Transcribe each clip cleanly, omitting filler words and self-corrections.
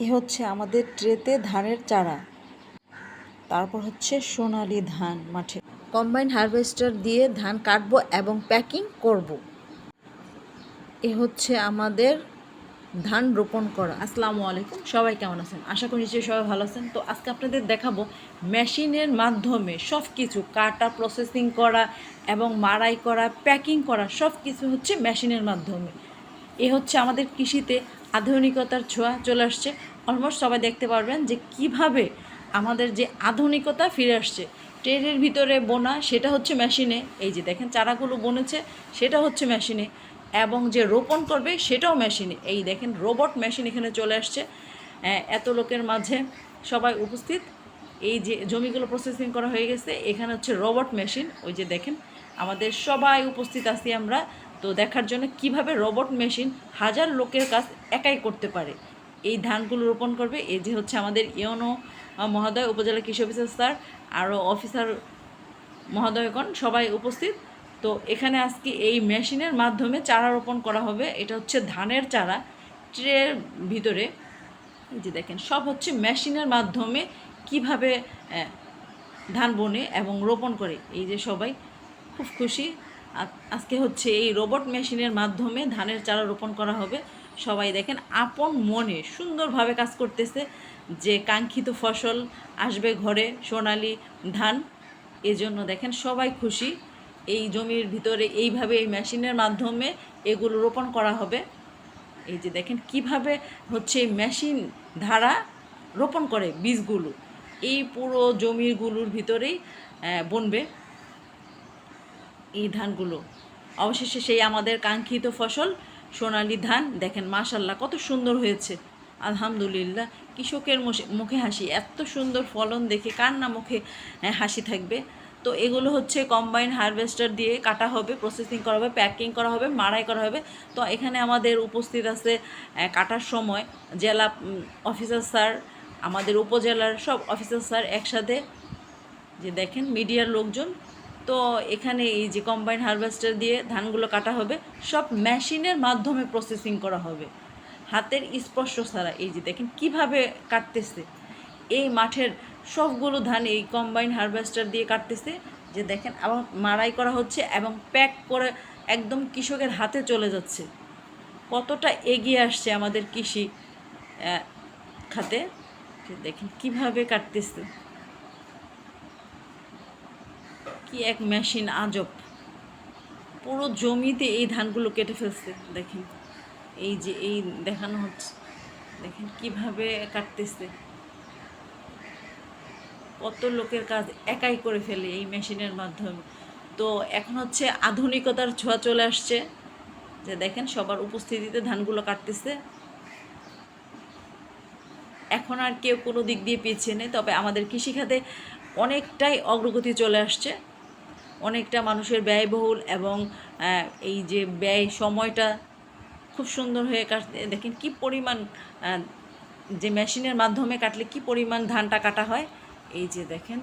এ হচ্ছে আমাদের ট্রেতে ধানের চারা, তারপর হচ্ছে সোনালি ধান মাঠে। কম্বাইন হারভেস্টার দিয়ে ধান কাটবো এবং প্যাকিং করব। এ হচ্ছে আমাদের ধান রোপণ করা। আসসালামু আলাইকুম, সবাই কেমন আছেন? আশা করি নিশ্চয়ই সবাই ভালো আছেন। তো আজকে আপনাদের দেখাবো মেশিনের মাধ্যমে সব কিছু কাটা, প্রসেসিং করা এবং মাড়াই করা, প্যাকিং করা, সব কিছু হচ্ছে মেশিনের মাধ্যমে। এ হচ্ছে আমাদের কৃষিতে আধুনিকতার ছোঁয়া চলে আসছে। অলমোস্ট সবাই দেখতে পারবেন যে কিভাবে আমাদের যে আধুনিকতা ফিরে আসছে। ট্রেনের ভিতরে বোনা সেটা হচ্ছে মেশিনে, এই যে দেখেন চারাগুলো বনেছে সেটা হচ্ছে মেশিনে, এবং যে রোপণ করবে সেটাও মেশিনে। এই দেখেন রোবট মেশিন এখানে চলে আসছে। এত লোকের মাঝে সবাই উপস্থিত। এই যে জমিগুলো প্রসেসিং করা হয়ে গেছে, এখানে হচ্ছে রোবট মেশিন। ওই যে দেখেন আমাদের সবাই উপস্থিত আছি আমরা, তো দেখার জন্য কিভাবে রোবট মেশিন হাজার লোকের কাজ একাই করতে পারে। এই ধানগুলো রোপণ করবে। এই যে হচ্ছে আমাদের ইউনো মহোদয়, উপজেলা কৃষি অফিসার স্যার, আরও অফিসার মহোদয়গণ সবাই উপস্থিত। তো এখানে আজকে এই মেশিনের মাধ্যমে চারা রোপণ করা হবে। এটা হচ্ছে ধানের চারা ট্রের ভিতরে। এই যে দেখেন সব হচ্ছে মেশিনের মাধ্যমে কিভাবে ধান বনে এবং রোপণ করে। এই যে সবাই খুব খুশি। আজকে হচ্ছে এই রোবট মেশিনের মাধ্যমে ধানের চারা রোপণ করা হবে। সবাই দেখেন আপন মনে সুন্দরভাবে কাজ করতেছে, যে কাঙ্ক্ষিত ফসল আসবে ঘরে, সোনালি ধান। এজন্য দেখেন সবাই খুশি। এই জমির ভিতরে এইভাবে এই মেশিনের মাধ্যমে এগুলো রোপণ করা হবে। এই যে দেখেন কিভাবে হচ্ছে মেশিন দ্বারা রোপণ করে বীজগুলো এই পুরো জমিগুলোর ভিতরেই বনবে এই ধানগুলো। অবশেষে সেই আমাদের কাঙ্ক্ষিত ফসল সোনালি ধান। দেখেন মাশাল্লাহ কত সুন্দর হয়েছে, আলহামদুলিল্লাহ। কৃষকের মুখে হাসি। এত সুন্দর ফলন দেখে কার না মুখে হাসি থাকবে। তো এগুলো হচ্ছে কম্বাইন হারভেস্টার দিয়ে কাটা হবে, প্রসেসিং করা হবে, প্যাকিং করা হবে, মাড়াই করা হবে। তো এখানে আমাদের উপস্থিত আছে কাটার সময় জেলা অফিসার স্যার, আমাদের উপজেলার সব অফিসার স্যার একসাথে। যে দেখেন মিডিয়ার লোকজন। তো এখানে এই যে কম্বাইন হারভেস্টার দিয়ে ধানগুলো কাটা হবে, সব মেশিনের মাধ্যমে প্রসেসিং করা হবে, হাতের স্পর্শ ছাড়া। এই যে দেখেন কিভাবে কাটতেছে এই মাঠের সবগুলো ধান এই কম্বাইন হারভেস্টার দিয়ে কাটতেছে। যে দেখেন আবার মাড়াই করা হচ্ছে এবং প্যাক করে একদম কৃষকের হাতে চলে যাচ্ছে। কতটা এগিয়ে আসছে আমাদের কৃষি খাতে। দেখেন কিভাবে কাটতেছে, কি এক মেশিন আজব। পুরো জমিতে এই ধানগুলো কেটে ফেলছে। দেখেন এই যে এই দেখানো হচ্ছে, দেখেন কিভাবে কাটতেছে। কত লোকের কাজ একাই করে ফেলে এই মেশিনের মাধ্যমে। তো এখন হচ্ছে আধুনিকতার ছোঁয়া চলে আসছে। যে দেখেন সবার উপস্থিতিতে ধানগুলো কাটতেছে। এখন আর কেউ কোনো দিক দিয়ে পিছিয়ে নেই, তবে আমাদের কৃষিখাতে অনেকটাই অগ্রগতি চলে আসছে। অনেকটা মানুষের ব্যয়বহুল এবং এই যে ব্যয় সময়টা খুব সুন্দর হয়ে কাটতে। দেখেন কি পরিমাণ যে মেশিনের মাধ্যমে কাটলে কি পরিমাণ ধানটা কাটা হয়। এই যে দেখেন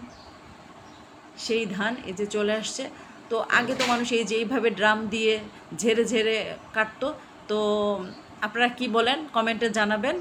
সেই ধান এই যে চলে আসছে। তো আগে তো মানুষ এই যে এইভাবে ড্রাম দিয়ে ঝেড়ে ঝেড়ে কাটতো। তো আপনারা কি বলেন কমেন্টে জানাবেন।